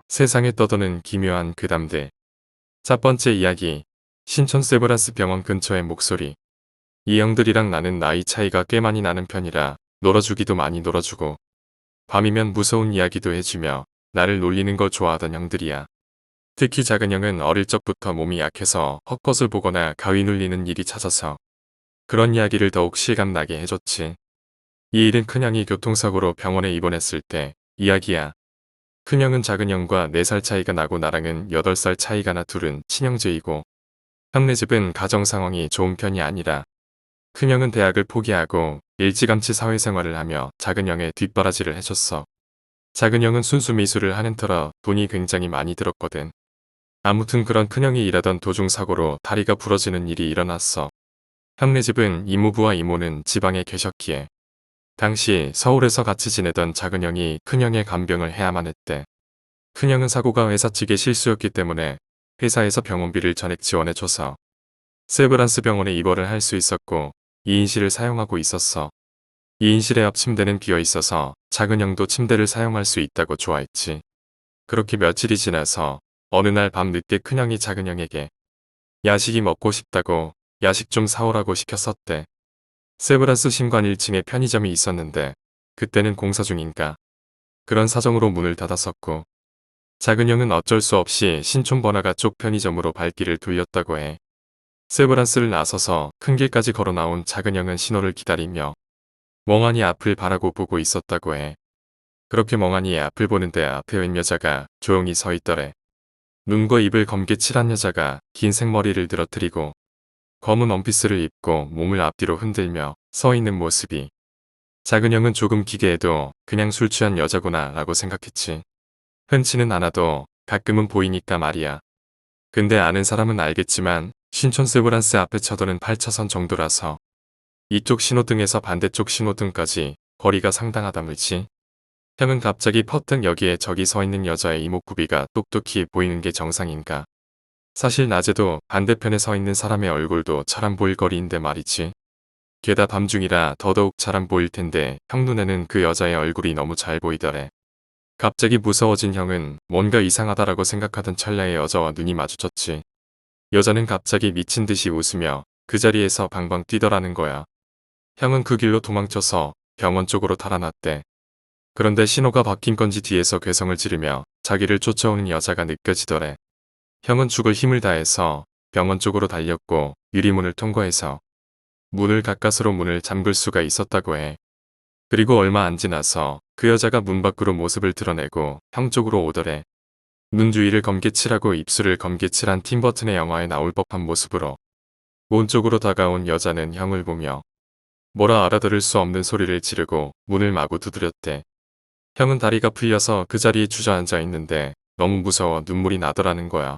세상에 떠도는 기묘한 괴담들. 첫 번째 이야기. 신촌 세브란스 병원 근처의 목소리. 이 형들이랑 나는 나이 차이가 꽤 많이 나는 편이라 놀아주기도 많이 놀아주고 밤이면 무서운 이야기도 해주며 나를 놀리는 걸 좋아하던 형들이야. 특히 작은 형은 어릴 적부터 몸이 약해서 헛것을 보거나 가위 눌리는 일이 잦아서 그런 이야기를 더욱 실감나게 해줬지. 이 일은 큰형이 교통사고로 병원에 입원했을 때 이야기야. 큰형은 작은형과 4살 차이가 나고 나랑은 8살 차이가 나 둘은 친형제이고 형네 집은 가정 상황이 좋은 편이 아니라 큰형은 대학을 포기하고 일찌감치 사회생활을 하며 작은형의 뒷바라지를 해줬어. 작은형은 순수 미술을 하는 터라 돈이 굉장히 많이 들었거든. 아무튼 그런 큰형이 일하던 도중 사고로 다리가 부러지는 일이 일어났어. 형네 집은 이모부와 이모는 지방에 계셨기에 당시 서울에서 같이 지내던 작은형이 큰형의 간병을 해야만 했대. 큰형은 사고가 회사 측의 실수였기 때문에 회사에서 병원비를 전액 지원해줘서 세브란스 병원에 입원을 할 수 있었고 2인실을 사용하고 있었어. 2인실의 옆 침대는 비어 있어서 작은형도 침대를 사용할 수 있다고 좋아했지. 그렇게 며칠이 지나서 어느 날 밤 늦게 큰형이 작은형에게 야식이 먹고 싶다고 야식 좀 사오라고 시켰었대. 세브란스 신관 1층에 편의점이 있었는데 그때는 공사 중인가 그런 사정으로 문을 닫았었고 작은형은 어쩔 수 없이 신촌 번화가 쪽 편의점으로 발길을 돌렸다고 해. 세브란스를 나서서 큰 길까지 걸어 나온 작은형은 신호를 기다리며 멍하니 앞을 바라고 보고 있었다고 해. 그렇게 멍하니 앞을 보는데 앞에 웬 여자가 조용히 서 있더래. 눈과 입을 검게 칠한 여자가 긴 생머리를 늘어뜨리고 검은 원피스를 입고 몸을 앞뒤로 흔들며 서 있는 모습이 작은형은 조금 기괴해도 그냥 술 취한 여자구나 라고 생각했지. 흔치는 않아도 가끔은 보이니까 말이야. 근데 아는 사람은 알겠지만 신촌 세브란스 앞에 쳐도는 8차선 정도라서 이쪽 신호등에서 반대쪽 신호등까지 거리가 상당하다물지. 형은 갑자기 퍼뜩 여기에 저기 서 있는 여자의 이목구비가 똑똑히 보이는 게 정상인가. 사실 낮에도 반대편에 서 있는 사람의 얼굴도 잘 안 보일 거리인데 말이지. 게다 밤중이라 더더욱 잘 안 보일 텐데 형 눈에는 그 여자의 얼굴이 너무 잘 보이더래. 갑자기 무서워진 형은 뭔가 이상하다라고 생각하던 찰나에 여자와 눈이 마주쳤지. 여자는 갑자기 미친 듯이 웃으며 그 자리에서 방방 뛰더라는 거야. 형은 그 길로 도망쳐서 병원 쪽으로 달아났대. 그런데 신호가 바뀐 건지 뒤에서 괴성을 지르며 자기를 쫓아오는 여자가 느껴지더래. 형은 죽을 힘을 다해서 병원 쪽으로 달렸고 유리문을 통과해서 문을 가까스로 문을 잠글 수가 있었다고 해. 그리고 얼마 안 지나서 그 여자가 문 밖으로 모습을 드러내고 형 쪽으로 오더래. 눈 주위를 검게 칠하고 입술을 검게 칠한 팀버튼의 영화에 나올 법한 모습으로 문 쪽으로 다가온 여자는 형을 보며 뭐라 알아들을 수 없는 소리를 지르고 문을 마구 두드렸대. 형은 다리가 풀려서 그 자리에 주저앉아 있는데 너무 무서워 눈물이 나더라는 거야.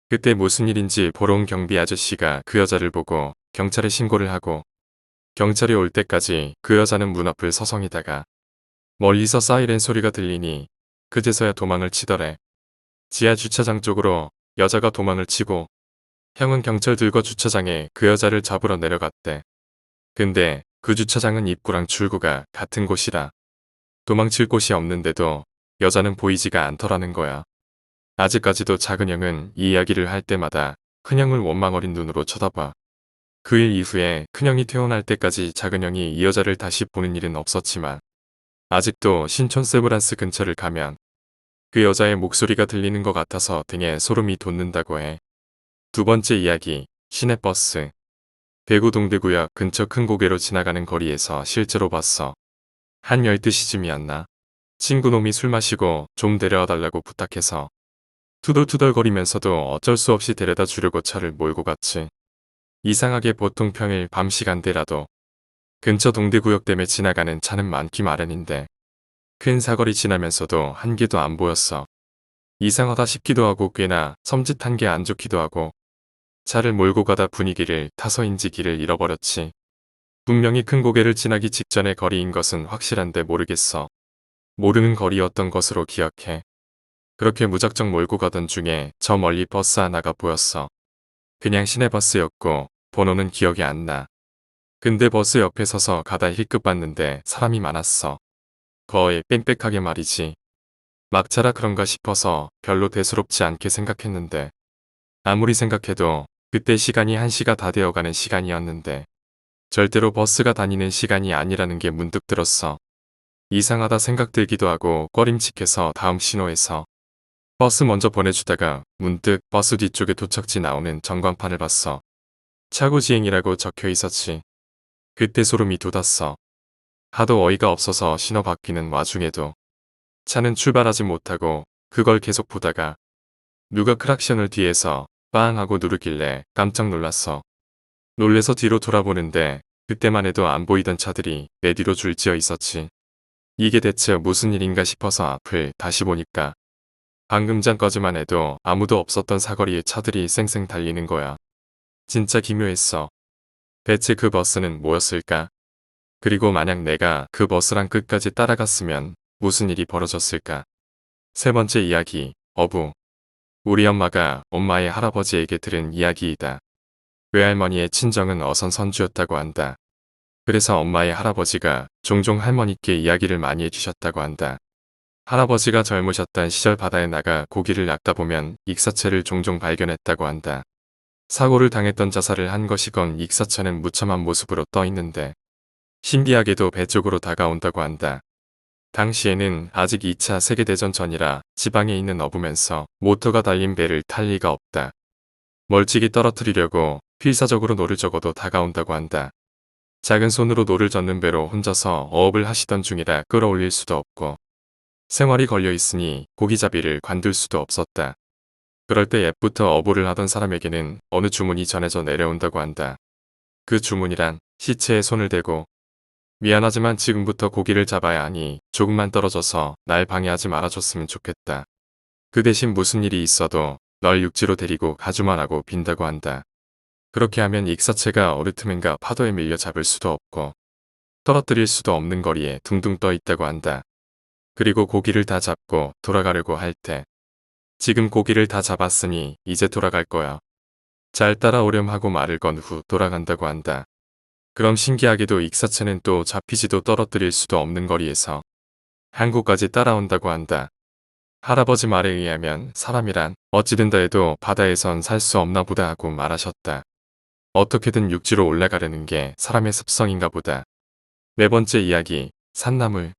그때 무슨 일인지 보러 온 경비 아저씨가 그 여자를 보고 경찰에 신고를 하고 경찰이 올 때까지 그 여자는 문 앞을 서성이다가 멀리서 사이렌 소리가 들리니 그제서야 도망을 치더래. 지하 주차장 쪽으로 여자가 도망을 치고 형은 경찰 들과 주차장에 그 여자를 잡으러 내려갔대. 근데 그 주차장은 입구랑 출구가 같은 곳이라 도망칠 곳이 없는데도 여자는 보이지가 않더라는 거야. 아직까지도 작은 형은 이 이야기를 할 때마다 큰형을 원망 어린 눈으로 쳐다봐. 그 일 이후에 큰형이 퇴원할 때까지 작은 형이 이 여자를 다시 보는 일은 없었지만 아직도 신촌 세브란스 근처를 가면 그 여자의 목소리가 들리는 것 같아서 등에 소름이 돋는다고 해. 두 번째 이야기, 시내버스. 대구 동대구역 근처 큰 고개로 지나가는 거리에서 실제로 봤어. 한 12시쯤이었나? 친구놈이 술 마시고 좀 데려와 달라고 부탁해서 투덜투덜거리면서도 어쩔 수 없이 데려다 주려고 차를 몰고 갔지. 이상하게 보통 평일 밤 시간대라도 근처 동대구역 때문에 지나가는 차는 많기 마련인데 큰 사거리 지나면서도 한 개도 안 보였어. 이상하다 싶기도 하고 꽤나 섬찟한 게 안 좋기도 하고 차를 몰고 가다 분위기를 타서인지 길을 잃어버렸지. 분명히 큰 고개를 지나기 직전의 거리인 것은 확실한데 모르겠어. 모르는 거리였던 것으로 기억해. 그렇게 무작정 몰고 가던 중에 저 멀리 버스 하나가 보였어. 그냥 시내버스였고 번호는 기억이 안 나. 근데 버스 옆에 서서 가다 힐끗 봤는데 사람이 많았어. 거의 빽빽하게 말이지. 막차라 그런가 싶어서 별로 대수롭지 않게 생각했는데 아무리 생각해도 그때 시간이 1시가 다 되어가는 시간이었는데 절대로 버스가 다니는 시간이 아니라는 게 문득 들었어. 이상하다 생각 들기도 하고 꺼림칙해서 다음 신호에서 버스 먼저 보내주다가 문득 버스 뒤쪽에 도착지 나오는 전광판을 봤어. 차고지행이라고 적혀 있었지. 그때 소름이 돋았어. 하도 어이가 없어서 신호 바뀌는 와중에도 차는 출발하지 못하고 그걸 계속 보다가 누가 크락션을 뒤에서 빵 하고 누르길래 깜짝 놀랐어. 놀래서 뒤로 돌아보는데 그때만 해도 안 보이던 차들이 내 뒤로 줄지어 있었지. 이게 대체 무슨 일인가 싶어서 앞을 다시 보니까 방금 전까지만 해도 아무도 없었던 사거리에 차들이 쌩쌩 달리는 거야. 진짜 기묘했어. 대체 그 버스는 뭐였을까? 그리고 만약 내가 그 버스랑 끝까지 따라갔으면 무슨 일이 벌어졌을까? 세 번째 이야기, 어부. 우리 엄마가 엄마의 할아버지에게 들은 이야기이다. 외할머니의 친정은 어선 선주였다고 한다. 그래서 엄마의 할아버지가 종종 할머니께 이야기를 많이 해주셨다고 한다. 할아버지가 젊으셨던 시절 바다에 나가 고기를 낚다 보면 익사체를 종종 발견했다고 한다. 사고를 당했던 자살을 한 것이건 익사체는 무참한 모습으로 떠 있는데 신기하게도 배 쪽으로 다가온다고 한다. 당시에는 아직 2차 세계대전 전이라 지방에 있는 어부면서 모터가 달린 배를 탈 리가 없다. 멀찍이 떨어뜨리려고 필사적으로 노를 적어도 다가온다고 한다. 작은 손으로 노를 젓는 배로 혼자서 어업을 하시던 중이라 끌어올릴 수도 없고 생활이 걸려 있으니 고기잡이를 관둘 수도 없었다. 그럴 때 옛부터 어부를 하던 사람에게는 어느 주문이 전해져 내려온다고 한다. 그 주문이란 시체에 손을 대고 미안하지만 지금부터 고기를 잡아야 하니 조금만 떨어져서 날 방해하지 말아줬으면 좋겠다. 그 대신 무슨 일이 있어도 널 육지로 데리고 가주만 하고 빈다고 한다. 그렇게 하면 익사체가 어르트맨과 파도에 밀려 잡을 수도 없고 떨어뜨릴 수도 없는 거리에 둥둥 떠 있다고 한다. 그리고 고기를 다 잡고 돌아가려고 할 때 지금 고기를 다 잡았으니 이제 돌아갈 거야. 잘 따라오렴 하고 말을 건 후 돌아간다고 한다. 그럼 신기하게도 익사체는 또 잡히지도 떨어뜨릴 수도 없는 거리에서 항구까지 따라온다고 한다. 할아버지 말에 의하면 사람이란 어찌된다 해도 바다에선 살 수 없나 보다 하고 말하셨다. 어떻게든 육지로 올라가려는 게 사람의 습성인가 보다. 네 번째 이야기, 산나물.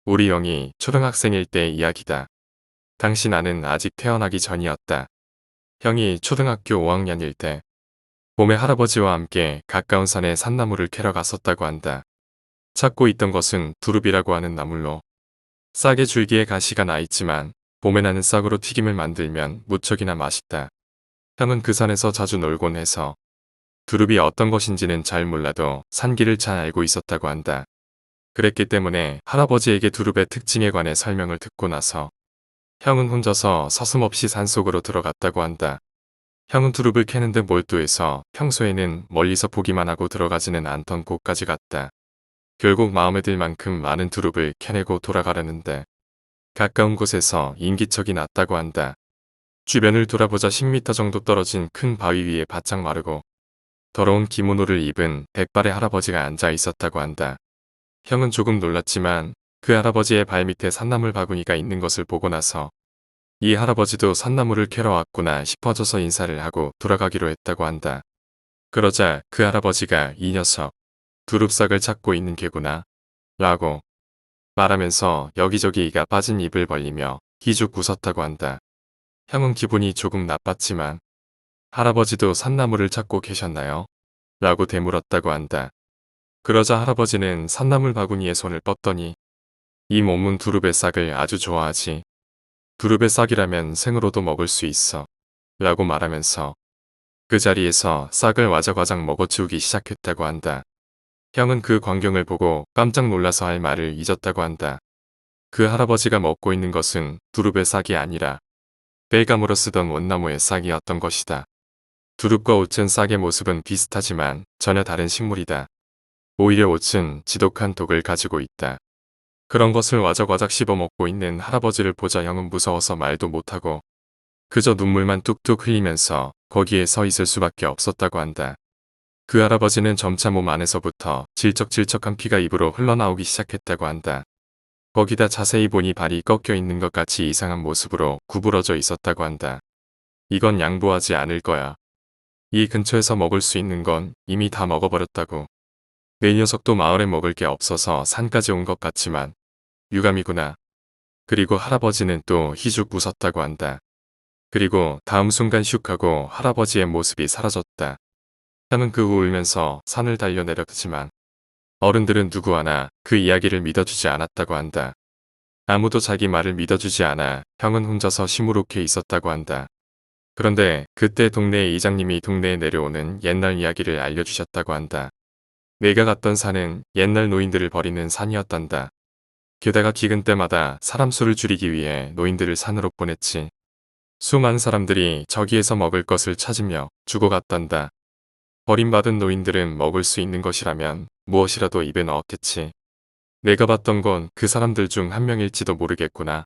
우리 영이 초등학생일 때의 이야기다. 당시 나는 아직 태어나기 전이었다. 형이 초등학교 5학년일 때 봄에 할아버지와 함께 가까운 산에 산나물을 캐러 갔었다고 한다. 찾고 있던 것은 두릅이라고 하는 나물로 싹의 줄기에 가시가 나 있지만 봄에 나는 싹으로 튀김을 만들면 무척이나 맛있다. 형은 그 산에서 자주 놀곤 해서 두릅이 어떤 것인지는 잘 몰라도 산길을 잘 알고 있었다고 한다. 그랬기 때문에 할아버지에게 두릅의 특징에 관해 설명을 듣고 나서 형은 혼자서 서슴없이 산속으로 들어갔다고 한다. 형은 두릅을 캐는 데 몰두해서 평소에는 멀리서 보기만 하고 들어가지는 않던 곳까지 갔다. 결국 마음에 들 만큼 많은 두릅을 캐내고 돌아가려는데 가까운 곳에서 인기척이 났다고 한다. 주변을 돌아보자 10m 정도 떨어진 큰 바위 위에 바짝 마르고 더러운 기모노를 입은 백발의 할아버지가 앉아 있었다고 한다. 형은 조금 놀랐지만 그 할아버지의 발밑에 산나물 바구니가 있는 것을 보고 나서 이 할아버지도 산나물을 캐러 왔구나 싶어져서 인사를 하고 돌아가기로 했다고 한다. 그러자 그 할아버지가 이 녀석 두릅싹을 찾고 있는 개구나 라고 말하면서 여기저기 이가 빠진 입을 벌리며 기죽 웃었다고 한다. 형은 기분이 조금 나빴지만 할아버지도 산나물을 찾고 계셨나요? 라고 되물었다고 한다. 그러자 할아버지는 산나물 바구니에 손을 뻗더니 이 몸은 두릅의 싹을 아주 좋아하지. 두릅의 싹이라면 생으로도 먹을 수 있어. 라고 말하면서 그 자리에서 싹을 와작와작 먹어치우기 시작했다고 한다. 형은 그 광경을 보고 깜짝 놀라서 할 말을 잊었다고 한다. 그 할아버지가 먹고 있는 것은 두릅의 싹이 아니라 벨감으로 쓰던 원나무의 싹이었던 것이다. 두릅과 오츤 싹의 모습은 비슷하지만 전혀 다른 식물이다. 오히려 오츤 지독한 독을 가지고 있다. 그런 것을 와작와작 씹어먹고 있는 할아버지를 보자 형은 무서워서 말도 못하고 그저 눈물만 뚝뚝 흘리면서 거기에 서 있을 수밖에 없었다고 한다. 그 할아버지는 점차 몸 안에서부터 질척질척한 피가 입으로 흘러나오기 시작했다고 한다. 거기다 자세히 보니 발이 꺾여 있는 것 같이 이상한 모습으로 구부러져 있었다고 한다. 이건 양보하지 않을 거야. 이 근처에서 먹을 수 있는 건 이미 다 먹어버렸다고. 내 녀석도 마을에 먹을 게 없어서 산까지 온 것 같지만 유감이구나. 그리고 할아버지는 또 희죽 웃었다고 한다. 그리고 다음 순간 슉 하고 할아버지의 모습이 사라졌다. 형은 그 후 울면서 산을 달려내렸지만 어른들은 누구 하나 그 이야기를 믿어주지 않았다고 한다. 아무도 자기 말을 믿어주지 않아 형은 혼자서 시무룩해 있었다고 한다. 그런데 그때 동네의 이장님이 동네에 내려오는 옛날 이야기를 알려주셨다고 한다. 내가 갔던 산은 옛날 노인들을 버리는 산이었단다. 게다가 기근 때마다 사람 수를 줄이기 위해 노인들을 산으로 보냈지. 수많은 사람들이 저기에서 먹을 것을 찾으며 죽어갔단다. 버림받은 노인들은 먹을 수 있는 것이라면 무엇이라도 입에 넣었겠지. 내가 봤던 건 그 사람들 중 한 명일지도 모르겠구나.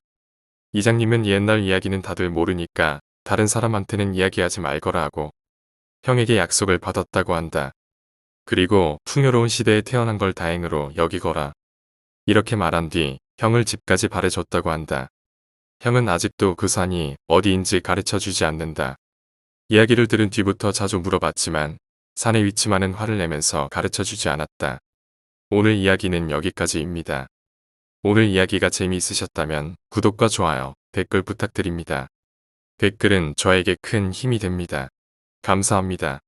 이장님은 옛날 이야기는 다들 모르니까 다른 사람한테는 이야기하지 말거라 하고 형에게 약속을 받았다고 한다. 그리고 풍요로운 시대에 태어난 걸 다행으로 여기거라. 이렇게 말한 뒤 형을 집까지 바래줬다고 한다. 형은 아직도 그 산이 어디인지 가르쳐주지 않는다. 이야기를 들은 뒤부터 자주 물어봤지만 산의 위치만은 화를 내면서 가르쳐주지 않았다. 오늘 이야기는 여기까지입니다. 오늘 이야기가 재미있으셨다면 구독과 좋아요, 댓글 부탁드립니다. 댓글은 저에게 큰 힘이 됩니다. 감사합니다.